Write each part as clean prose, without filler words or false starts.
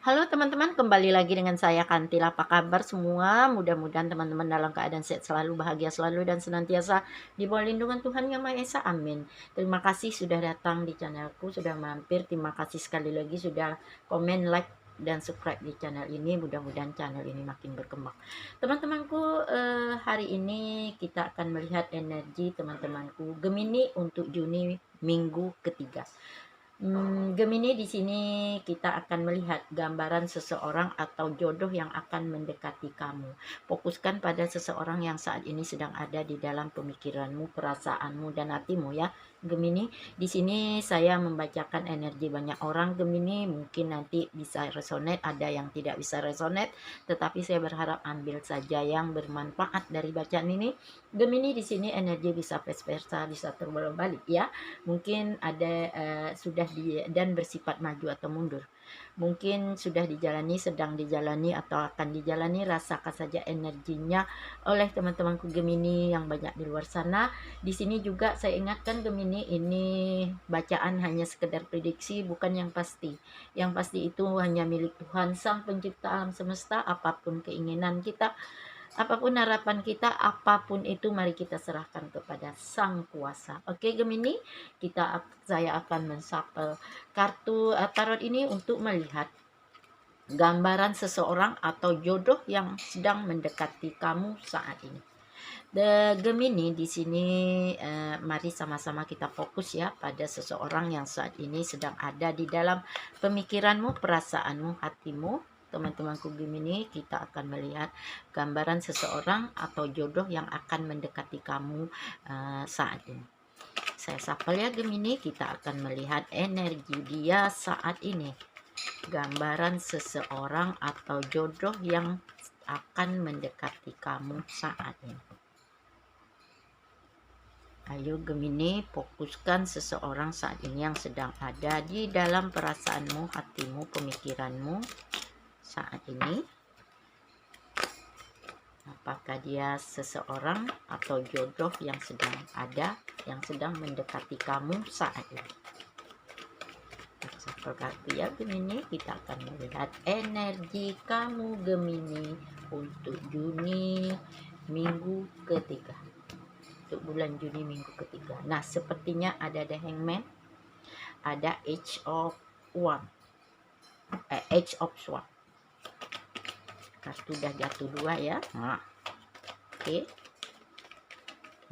Halo teman-teman, kembali lagi dengan saya Kantil. Apa kabar semua? Mudah-mudahan teman-teman dalam keadaan sehat selalu, bahagia selalu, dan senantiasa di bawah lindungan Tuhan Yang Maha Esa. Amin. Terima kasih sudah datang di channelku, sudah mampir. Terima kasih sekali lagi sudah komen, like, dan subscribe di channel ini. Mudah-mudahan channel ini makin berkembang. Teman-temanku, hari ini kita akan melihat energi teman-temanku Gemini untuk Juni minggu ketiga. Gemini di sini kita akan melihat gambaran seseorang atau jodoh yang akan mendekati kamu. Fokuskan pada seseorang yang saat ini sedang ada di dalam pemikiranmu, perasaanmu, dan hatimu ya. Gemini, di sini saya membacakan energi banyak orang Gemini, mungkin nanti bisa resonate, ada yang tidak bisa resonate, tetapi saya berharap ambil saja yang bermanfaat dari bacaan ini. Gemini di sini energi bisa vice versa, bisa terbalik ya. Mungkin ada sudah dan bersifat maju atau mundur. Mungkin sudah dijalani, sedang dijalani, atau akan dijalani. Rasakan saja energinya oleh teman-temanku Gemini yang banyak di luar sana. Di sini juga saya ingatkan Gemini, ini bacaan hanya sekedar prediksi, bukan yang pasti. Yang pasti itu hanya milik Tuhan Sang Pencipta alam semesta. Apapun keinginan kita, apapun harapan kita, apapun itu mari kita serahkan kepada Sang Kuasa. Oke Gemini, saya akan menshuffle kartu tarot ini untuk melihat gambaran seseorang atau jodoh yang sedang mendekati kamu saat ini. The Gemini di sini, mari sama-sama kita fokus ya pada seseorang yang saat ini sedang ada di dalam pemikiranmu, perasaanmu, hatimu. Teman-temanku Gemini, kita akan melihat gambaran seseorang atau jodoh yang akan mendekati kamu saat ini. Saya shuffle ya Gemini, kita akan melihat energi dia saat ini. Gambaran seseorang atau jodoh yang akan mendekati kamu saat ini. Ayo Gemini, fokuskan seseorang saat ini yang sedang ada di dalam perasaanmu, hatimu, pemikiranmu saat ini. Apakah dia seseorang atau jodoh yang sedang ada, yang sedang mendekati kamu saat ini? Seperti ya Gemini, kita akan melihat energi kamu Gemini untuk Juni minggu ketiga. Untuk bulan Juni minggu ketiga. Nah, sepertinya ada The Hangman, ada Age of Sword. Kartu udah jatuh dua ya. Nah, oke.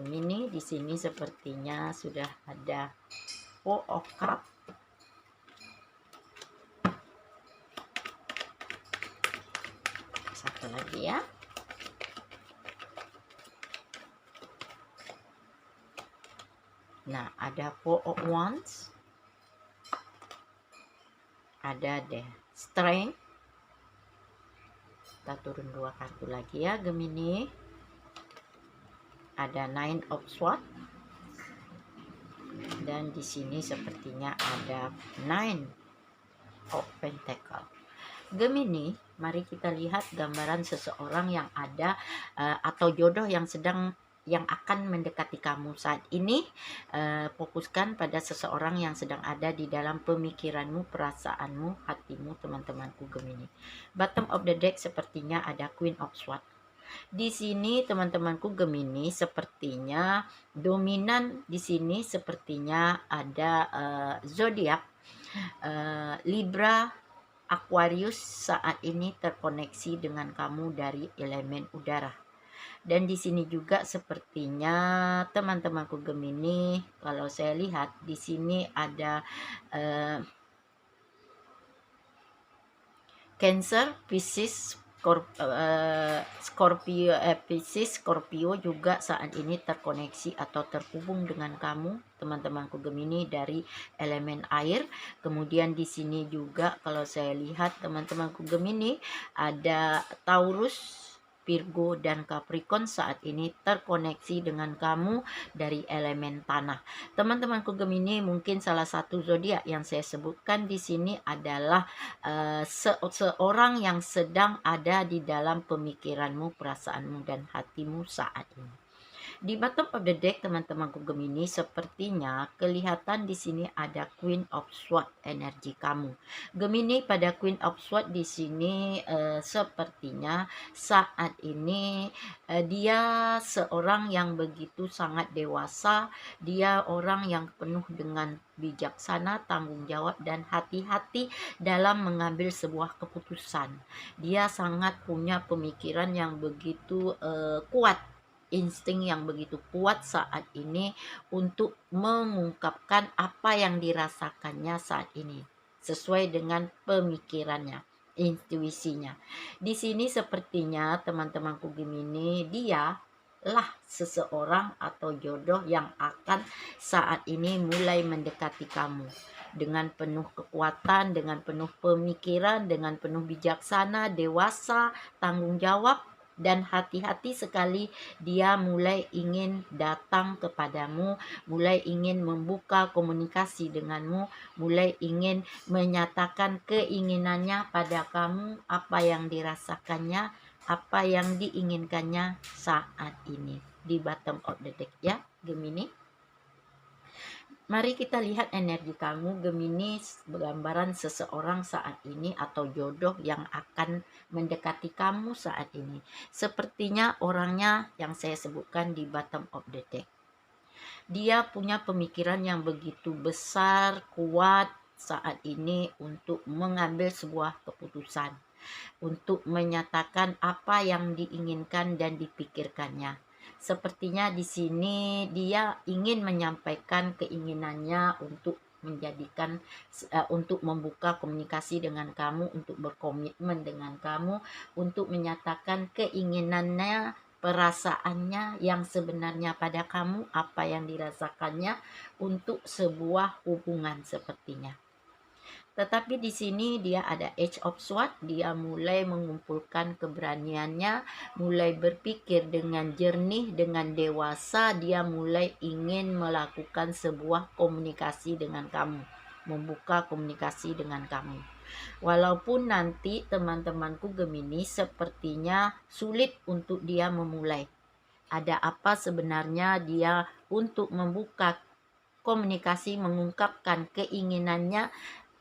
Ini di sini sepertinya sudah ada Four of Cup. Satu lagi ya. Nah, ada Four of Wands. Ada The Strength. Kita turun dua kartu lagi ya Gemini. Ada Nine of Swords. Dan di sini sepertinya ada Nine of Pentacles. Gemini, mari kita lihat gambaran seseorang yang ada atau jodoh yang akan mendekati kamu saat ini. Fokuskan pada seseorang yang sedang ada di dalam pemikiranmu, perasaanmu, hatimu, teman-temanku Gemini. Bottom of the deck sepertinya ada Queen of Swords. Di sini teman-temanku Gemini, sepertinya dominan di sini sepertinya ada zodiak Libra, Aquarius saat ini terkoneksi dengan kamu dari elemen udara. Dan di sini juga sepertinya teman-temanku Gemini, kalau saya lihat di sini ada Cancer, Pisces, Pisces, Scorpio juga saat ini terkoneksi atau terhubung dengan kamu, teman-temanku Gemini, dari elemen air. Kemudian di sini juga kalau saya lihat teman-temanku Gemini ada Taurus, Virgo, dan Capricorn saat ini terkoneksi dengan kamu dari elemen tanah. Teman-temanku Gemini, mungkin salah satu zodiak yang saya sebutkan di sini adalah seorang yang sedang ada di dalam pemikiranmu, perasaanmu, dan hatimu saat ini. Di bottom of the deck teman-temanku Gemini, sepertinya kelihatan di sini ada Queen of Swords energi kamu. Gemini pada Queen of Swords di sini sepertinya saat ini dia seorang yang begitu sangat dewasa, dia orang yang penuh dengan bijaksana, tanggung jawab dan hati-hati dalam mengambil sebuah keputusan. Dia sangat punya pemikiran yang begitu kuat, insting yang begitu kuat saat ini untuk mengungkapkan apa yang dirasakannya saat ini sesuai dengan pemikirannya, intuisinya. Di sini sepertinya teman-temanku Gemini, dia lah seseorang atau jodoh yang akan saat ini mulai mendekati kamu dengan penuh kekuatan, dengan penuh pemikiran, dengan penuh bijaksana, dewasa, tanggung jawab, dan hati-hati sekali dia mulai ingin datang kepadamu, mulai ingin membuka komunikasi denganmu, mulai ingin menyatakan keinginannya pada kamu, apa yang dirasakannya, apa yang diinginkannya saat ini di bottom of the deck ya Gemini. Mari kita lihat energi kamu Gemini, gambaran seseorang saat ini atau jodoh yang akan mendekati kamu saat ini. Sepertinya orangnya yang saya sebutkan di bottom of the deck. Dia punya pemikiran yang begitu besar, kuat saat ini untuk mengambil sebuah keputusan, untuk menyatakan apa yang diinginkan dan dipikirkannya. Sepertinya di sini dia ingin menyampaikan keinginannya untuk menjadikan untuk membuka komunikasi dengan kamu, untuk berkomitmen dengan kamu, untuk menyatakan keinginannya, perasaannya yang sebenarnya pada kamu, apa yang dirasakannya untuk sebuah hubungan sepertinya. Tetapi di sini dia ada Age of Swords, dia mulai mengumpulkan keberaniannya, mulai berpikir dengan jernih, dengan dewasa, dia mulai ingin melakukan sebuah komunikasi dengan kamu, membuka komunikasi dengan kamu. Walaupun nanti teman-temanku Gemini sepertinya sulit untuk dia memulai. Ada apa sebenarnya dia untuk membuka komunikasi, mengungkapkan keinginannya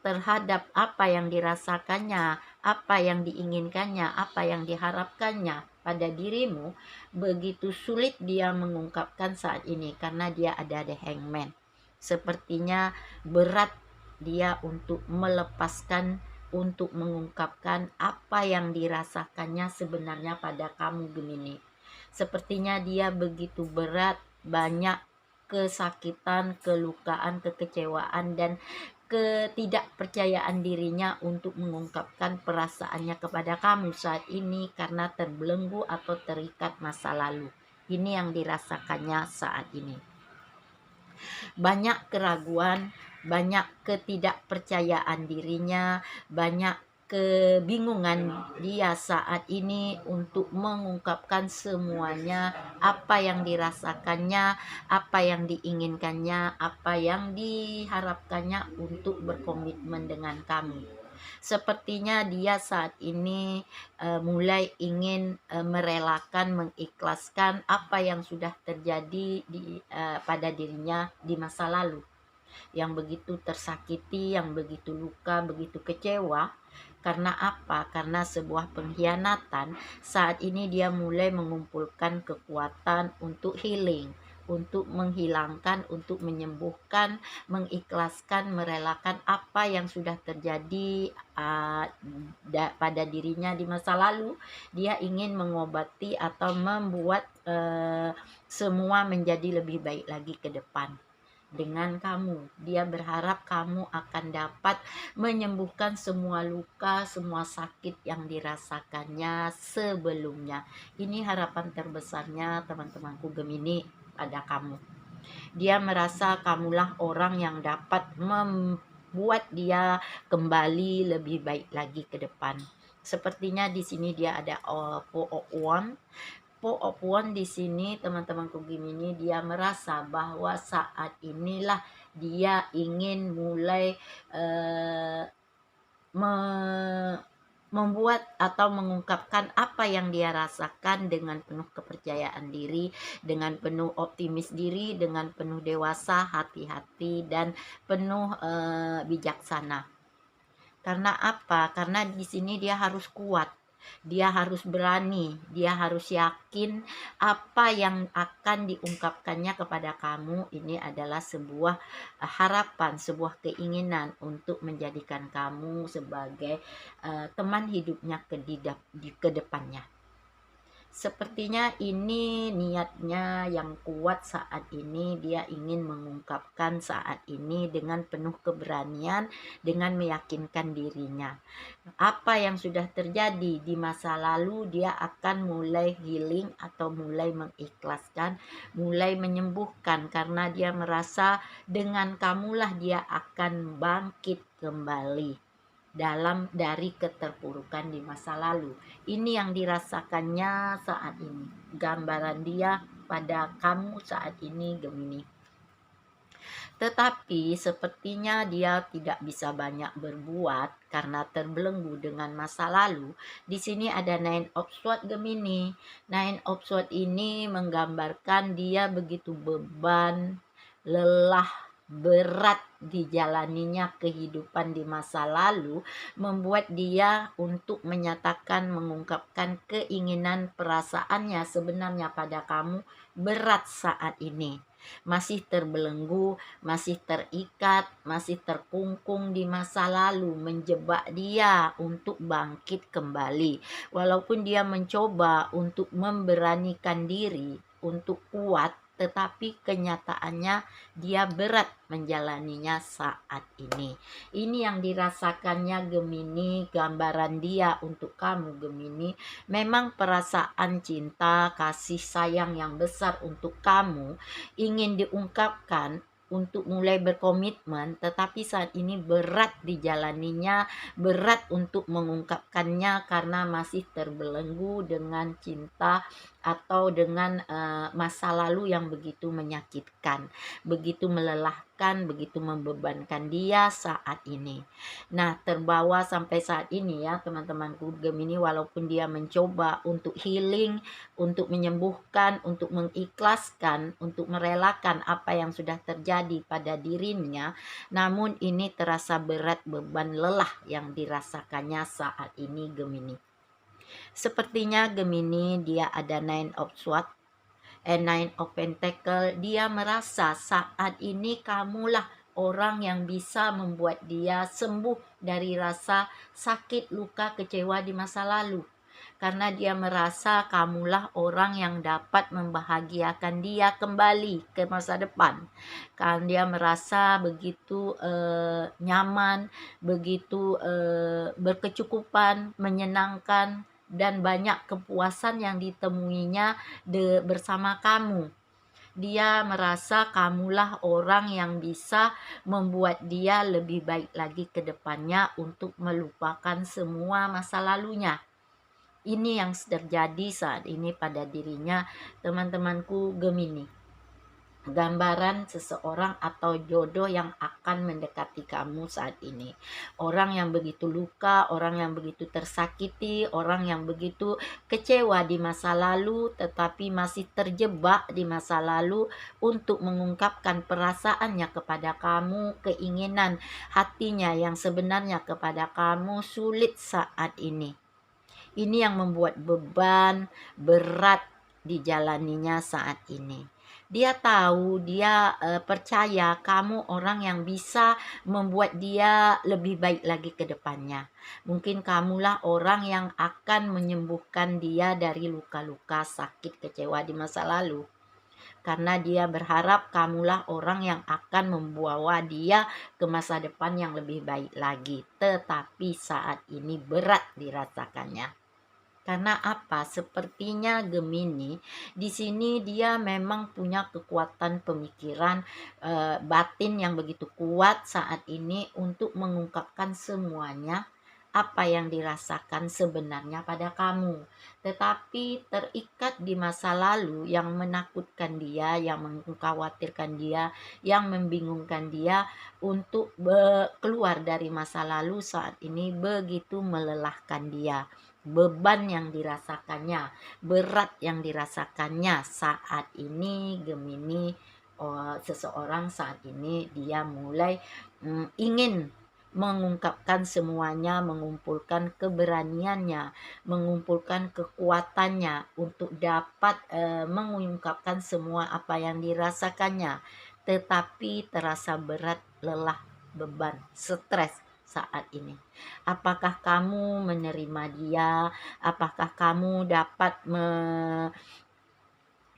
terhadap apa yang dirasakannya, apa yang diinginkannya, apa yang diharapkannya pada dirimu, begitu sulit dia mengungkapkan saat ini karena dia ada the Hangman. Sepertinya berat dia untuk melepaskan, untuk mengungkapkan apa yang dirasakannya sebenarnya pada kamu Gemini. Sepertinya dia begitu berat, banyak kesakitan, kelukaan, kekecewaan, dan ketidakpercayaan dirinya untuk mengungkapkan perasaannya kepada kamu saat ini karena terbelenggu atau terikat masa lalu. Ini yang dirasakannya saat ini. Banyak keraguan, banyak ketidakpercayaan dirinya, banyak kebingungan dia saat ini untuk mengungkapkan semuanya, apa yang dirasakannya, apa yang diinginkannya, apa yang diharapkannya untuk berkomitmen dengan kamu. Sepertinya dia saat ini mulai ingin merelakan, mengikhlaskan apa yang sudah terjadi pada dirinya di masa lalu, yang begitu tersakiti, yang begitu luka, begitu kecewa. Karena apa? Karena sebuah pengkhianatan. Saat ini dia mulai mengumpulkan kekuatan untuk healing, untuk menghilangkan, untuk menyembuhkan, mengikhlaskan, merelakan apa yang sudah terjadi pada dirinya di masa lalu. Dia ingin mengobati atau membuat semua menjadi lebih baik lagi ke depan dengan kamu. Dia berharap kamu akan dapat menyembuhkan semua luka, semua sakit yang dirasakannya sebelumnya. Ini harapan terbesarnya teman-temanku Gemini pada kamu. Dia merasa kamulah orang yang dapat membuat dia kembali lebih baik lagi ke depan. Sepertinya di sini dia ada Four of Wands. Four of Wands di sini teman-temanku Gemini, dia merasa bahwa saat inilah dia ingin mulai membuat atau mengungkapkan apa yang dia rasakan dengan penuh kepercayaan diri, dengan penuh optimis diri, dengan penuh dewasa, hati-hati, dan penuh bijaksana. Karena apa? Karena di sini dia harus kuat. Dia harus berani, dia harus yakin apa yang akan diungkapkannya kepada kamu ini adalah sebuah harapan, sebuah keinginan untuk menjadikan kamu sebagai teman hidupnya ke depannya. Sepertinya ini niatnya yang kuat saat ini, dia ingin mengungkapkan saat ini dengan penuh keberanian, dengan meyakinkan dirinya. Apa yang sudah terjadi di masa lalu, dia akan mulai healing atau mulai mengikhlaskan, mulai menyembuhkan, karena dia merasa dengan kamulah dia akan bangkit kembali dari keterpurukan di masa lalu. Ini yang dirasakannya saat ini. Gambaran dia pada kamu saat ini, Gemini. Tetapi sepertinya dia tidak bisa banyak berbuat karena terbelenggu dengan masa lalu. Di sini ada Nine of Swords, Gemini. Nine of Swords ini menggambarkan dia begitu beban, lelah, berat dijalaninya kehidupan di masa lalu, membuat dia untuk menyatakan, mengungkapkan keinginan perasaannya sebenarnya pada kamu berat saat ini. Masih terbelenggu, masih terikat, masih terkungkung di masa lalu, menjebak dia untuk bangkit kembali. Walaupun dia mencoba untuk memberanikan diri, untuk kuat, tetapi kenyataannya dia berat menjalaninya saat ini. Ini yang dirasakannya Gemini, gambaran dia untuk kamu Gemini. Memang perasaan cinta, kasih sayang yang besar untuk kamu ingin diungkapkan untuk mulai berkomitmen, tetapi saat ini berat dijalaninya, berat untuk mengungkapkannya karena masih terbelenggu dengan cinta atau dengan masa lalu yang begitu menyakitkan, begitu melelahkan, begitu membebankan dia saat ini. Nah, terbawa sampai saat ini ya teman-temanku Gemini, walaupun dia mencoba untuk healing, untuk menyembuhkan, untuk mengikhlaskan, untuk merelakan apa yang sudah terjadi pada dirinya, namun ini terasa berat, beban, lelah yang dirasakannya saat ini Gemini. Sepertinya Gemini dia ada Nine of Swords, Nine of Pentacle. Dia merasa saat ini kamulah orang yang bisa membuat dia sembuh dari rasa sakit, luka, kecewa di masa lalu. Karena dia merasa kamulah orang yang dapat membahagiakan dia kembali ke masa depan. Kan dia merasa begitu nyaman, begitu berkecukupan, menyenangkan, dan banyak kepuasan yang ditemuinya bersama kamu. Dia merasa kamulah orang yang bisa membuat dia lebih baik lagi ke depannya untuk melupakan semua masa lalunya. Ini yang terjadi saat ini pada dirinya, teman-temanku Gemini. Gambaran seseorang atau jodoh yang akan mendekati kamu saat ini. Orang yang begitu luka, orang yang begitu tersakiti, orang yang begitu kecewa di masa lalu, tetapi masih terjebak di masa lalu untuk mengungkapkan perasaannya kepada kamu, keinginan hatinya yang sebenarnya kepada kamu sulit saat ini. Ini yang membuat beban, berat dijalaninya saat ini. Dia tahu, dia percaya kamu orang yang bisa membuat dia lebih baik lagi ke depannya. Mungkin kamulah orang yang akan menyembuhkan dia dari luka-luka, sakit, kecewa di masa lalu. Karena dia berharap kamulah orang yang akan membawa dia ke masa depan yang lebih baik lagi. Tetapi saat ini berat dirasakannya. Karena apa? Sepertinya Gemini di sini dia memang punya kekuatan pemikiran batin yang begitu kuat saat ini untuk mengungkapkan semuanya apa yang dirasakan sebenarnya pada kamu, tetapi terikat di masa lalu yang menakutkan dia, yang mengkhawatirkan dia, yang membingungkan dia untuk keluar dari masa lalu saat ini begitu melelahkan dia. Beban yang dirasakannya, berat yang dirasakannya saat ini Gemini, seseorang saat ini dia mulai ingin mengungkapkan semuanya, mengumpulkan keberaniannya, mengumpulkan kekuatannya untuk dapat mengungkapkan semua apa yang dirasakannya, tetapi terasa berat, lelah, beban, stres saat ini. Apakah kamu menerima dia? Apakah kamu dapat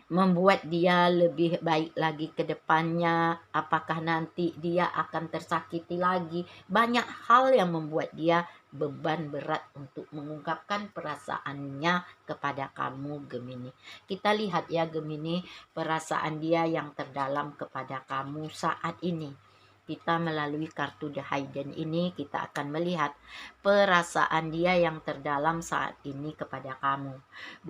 membuat dia lebih baik lagi ke depannya? Apakah nanti dia akan tersakiti lagi? Banyak hal yang membuat dia beban berat untuk mengungkapkan perasaannya kepada kamu Gemini. Kita lihat ya Gemini, perasaan dia yang terdalam kepada kamu saat ini. Kita melalui kartu The Hidden ini kita akan melihat perasaan dia yang terdalam saat ini kepada kamu.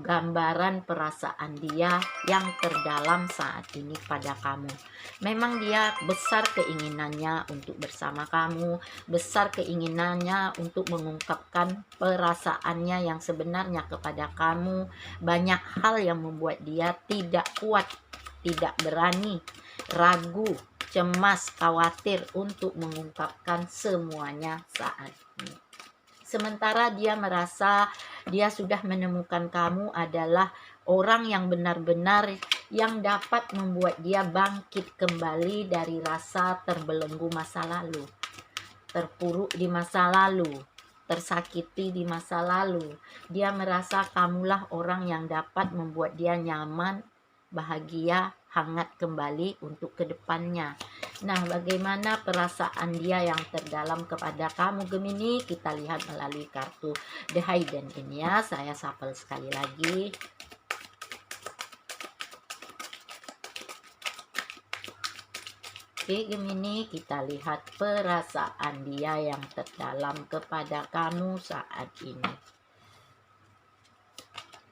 Gambaran perasaan dia yang terdalam saat ini pada kamu. Memang dia besar keinginannya untuk bersama kamu, besar keinginannya untuk mengungkapkan perasaannya yang sebenarnya kepada kamu. Banyak hal yang membuat dia tidak kuat, tidak berani, ragu, cemas, khawatir untuk mengungkapkan semuanya saat ini. Sementara dia merasa dia sudah menemukan kamu adalah orang yang benar-benar yang dapat membuat dia bangkit kembali dari rasa terbelenggu masa lalu, terpuruk di masa lalu, tersakiti di masa lalu. Dia merasa kamulah orang yang dapat membuat dia nyaman, bahagia, hangat kembali untuk kedepannya. Nah, bagaimana perasaan dia yang terdalam kepada kamu Gemini? Kita lihat melalui kartu The Hidden ini ya. Saya shuffle sekali lagi. Oke Gemini, kita lihat perasaan dia yang terdalam kepada kamu saat ini.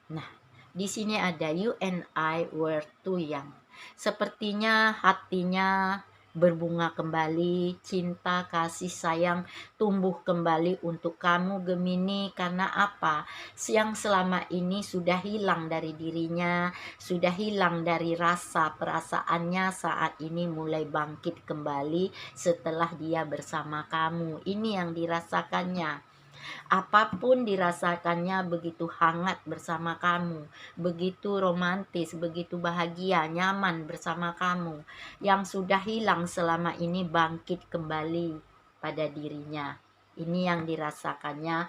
Nah, di sini ada you and I were too young. Sepertinya hatinya berbunga kembali, cinta, kasih sayang tumbuh kembali untuk kamu Gemini. Karena apa? Yang selama ini sudah hilang dari dirinya, sudah hilang dari rasa perasaannya, saat ini mulai bangkit kembali setelah dia bersama kamu. Ini yang dirasakannya. Apapun dirasakannya begitu hangat bersama kamu, begitu romantis, begitu bahagia, nyaman bersama kamu. Yang sudah hilang selama ini bangkit kembali pada dirinya. Ini yang dirasakannya,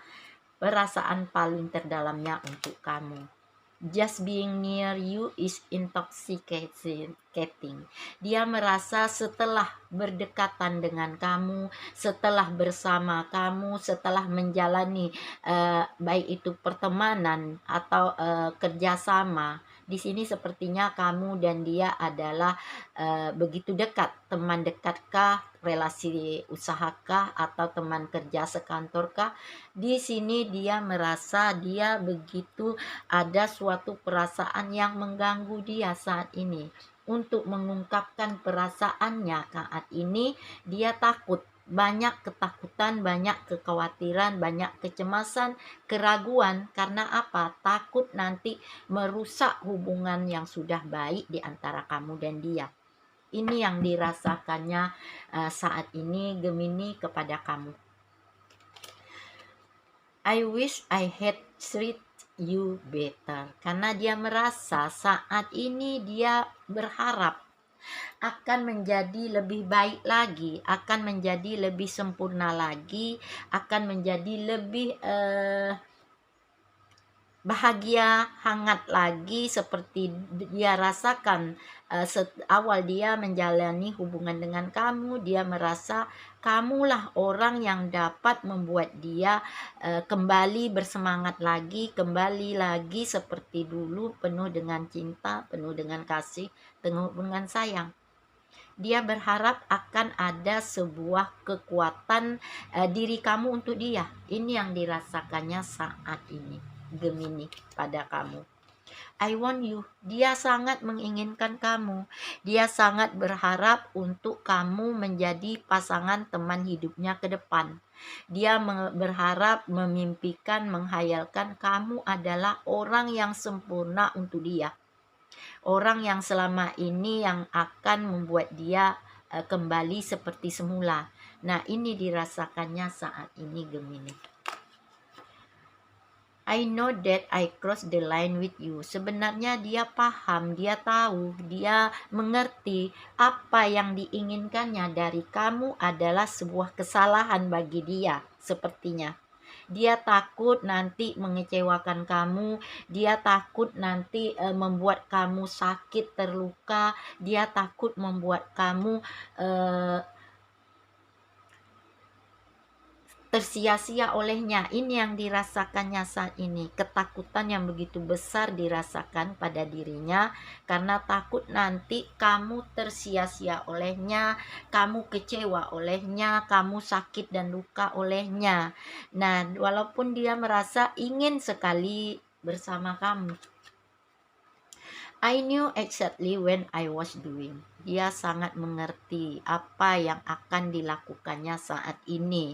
perasaan paling terdalamnya untuk kamu. Just being near you is intoxicating. Dia merasa setelah berdekatan dengan kamu, setelah bersama kamu, setelah menjalani baik itu pertemanan atau kerjasama. Di sini sepertinya kamu dan dia adalah begitu dekat, teman dekatkah, relasi usahakah, atau teman kerja sekantorkah. Di sini dia merasa dia begitu ada suatu perasaan yang mengganggu dia saat ini. Untuk mengungkapkan perasaannya saat ini, dia takut. Banyak ketakutan, banyak kekhawatiran, banyak kecemasan, keraguan. Karena apa? Takut nanti merusak hubungan yang sudah baik di antara kamu dan dia. Ini yang dirasakannya saat ini Gemini kepada kamu. I wish I had treated you better. Karena dia merasa saat ini dia berharap akan menjadi lebih baik lagi, akan menjadi lebih sempurna lagi, akan menjadi lebih bahagia, hangat lagi seperti dia rasakan awal dia menjalani hubungan dengan kamu. Dia merasa kamulah orang yang dapat membuat dia kembali bersemangat lagi, kembali lagi seperti dulu, penuh dengan cinta, penuh dengan kasih, penuh dengan sayang. Dia berharap akan ada sebuah kekuatan diri kamu untuk dia. Ini yang dirasakannya saat ini, Gemini, pada kamu. I want you. Dia sangat menginginkan kamu. Dia sangat berharap untuk kamu menjadi pasangan teman hidupnya ke depan. Dia berharap, memimpikan, menghayalkan kamu adalah orang yang sempurna untuk dia. Orang yang selama ini yang akan membuat dia kembali seperti semula. Nah, ini dirasakannya saat ini, Gemini. I know that I cross the line with you. Sebenarnya dia paham, dia tahu, dia mengerti apa yang diinginkannya dari kamu adalah sebuah kesalahan bagi dia, sepertinya. Dia takut nanti mengecewakan kamu, dia takut nanti membuat kamu sakit, terluka, dia takut membuat kamu tersia-sia olehnya. Ini yang dirasakannya saat ini. Ketakutan yang begitu besar dirasakan pada dirinya karena takut nanti kamu tersia-sia olehnya, kamu kecewa olehnya, kamu sakit dan luka olehnya. Nah, walaupun dia merasa ingin sekali bersama kamu. I knew exactly when I was doing. Dia sangat mengerti apa yang akan dilakukannya saat ini.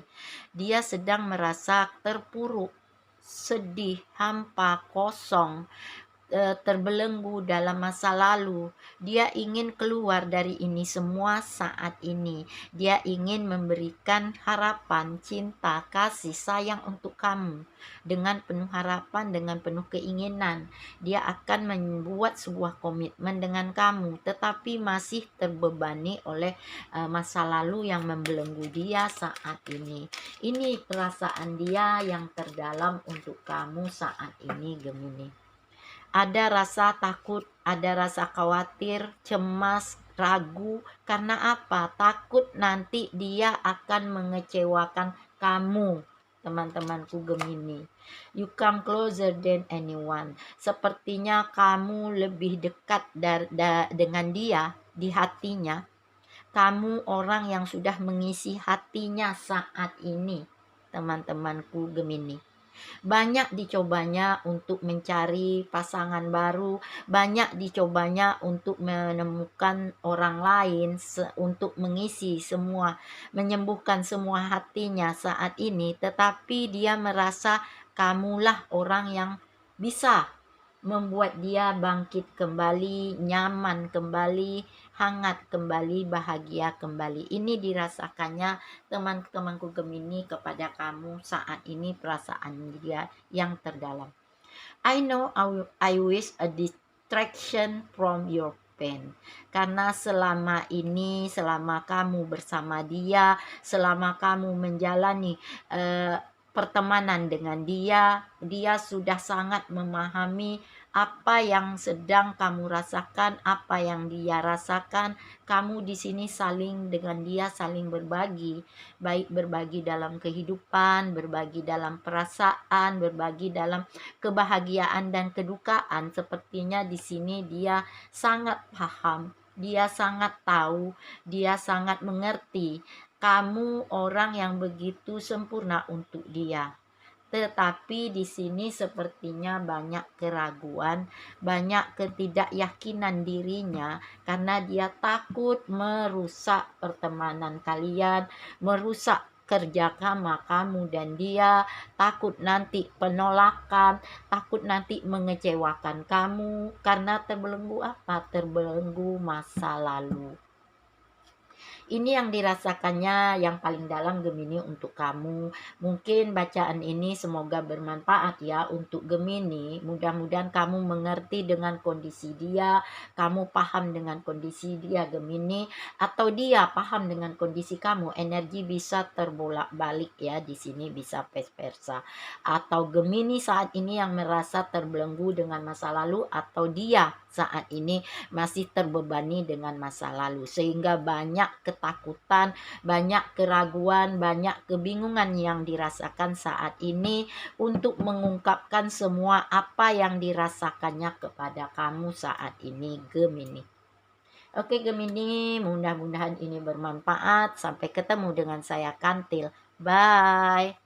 Dia sedang merasa terpuruk, sedih, hampa, kosong, terbelenggu dalam masa lalu. Dia ingin keluar dari ini semua saat ini. Dia ingin memberikan harapan, cinta, kasih, sayang untuk kamu. Dengan penuh harapan, dengan penuh keinginan. Dia akan membuat sebuah komitmen dengan kamu. Tetapi masih terbebani oleh masa lalu yang membelenggu dia saat ini. Ini perasaan dia yang terdalam untuk kamu saat ini, Gemini. Ada rasa takut, ada rasa khawatir, cemas, ragu. Karena apa? Takut nanti dia akan mengecewakan kamu, teman-temanku Gemini. You come closer than anyone. Sepertinya kamu lebih dekat dengan dia di hatinya. Kamu orang yang sudah mengisi hatinya saat ini, teman-temanku Gemini. Banyak dicobanya untuk mencari pasangan baru, banyak dicobanya untuk menemukan orang lain, untuk mengisi semua, menyembuhkan semua hatinya saat ini, tetapi dia merasa kamulah orang yang bisa membuat dia bangkit kembali, nyaman kembali, hangat kembali, bahagia kembali. Ini dirasakannya teman-temanku Gemini kepada kamu saat ini, perasaan dia yang terdalam. I know I wish a distraction from your pain. Karena selama ini, selama kamu bersama dia, selama kamu menjalani pertemanan dengan dia, dia sudah sangat memahami apa yang sedang kamu rasakan, apa yang dia rasakan. Kamu di sini saling dengan dia saling berbagi, baik berbagi dalam kehidupan, berbagi dalam perasaan, berbagi dalam kebahagiaan dan kedukaan. Sepertinya di sini dia sangat paham, dia sangat tahu, dia sangat mengerti. Kamu orang yang begitu sempurna untuk dia. Tetapi di sini sepertinya banyak keraguan, banyak ketidakyakinan dirinya karena dia takut merusak pertemanan kalian, merusak kerjasama kamu dan dia, takut nanti penolakan, takut nanti mengecewakan kamu karena terbelenggu apa? Terbelenggu masa lalu. Ini yang dirasakannya yang paling dalam Gemini untuk kamu. Mungkin bacaan ini semoga bermanfaat ya untuk Gemini. Mudah-mudahan kamu mengerti dengan kondisi dia, kamu paham dengan kondisi dia Gemini, atau dia paham dengan kondisi kamu. Energi bisa terbolak-balik ya, di sini bisa vice versa. Atau Gemini saat ini yang merasa terbelenggu dengan masa lalu, atau dia saat ini masih terbebani dengan masa lalu, sehingga banyak ketakutan, banyak keraguan, banyak kebingungan yang dirasakan saat ini untuk mengungkapkan semua apa yang dirasakannya kepada kamu saat ini Gemini. Oke Gemini, mudah-mudahan ini bermanfaat. Sampai ketemu dengan saya Kantil. Bye.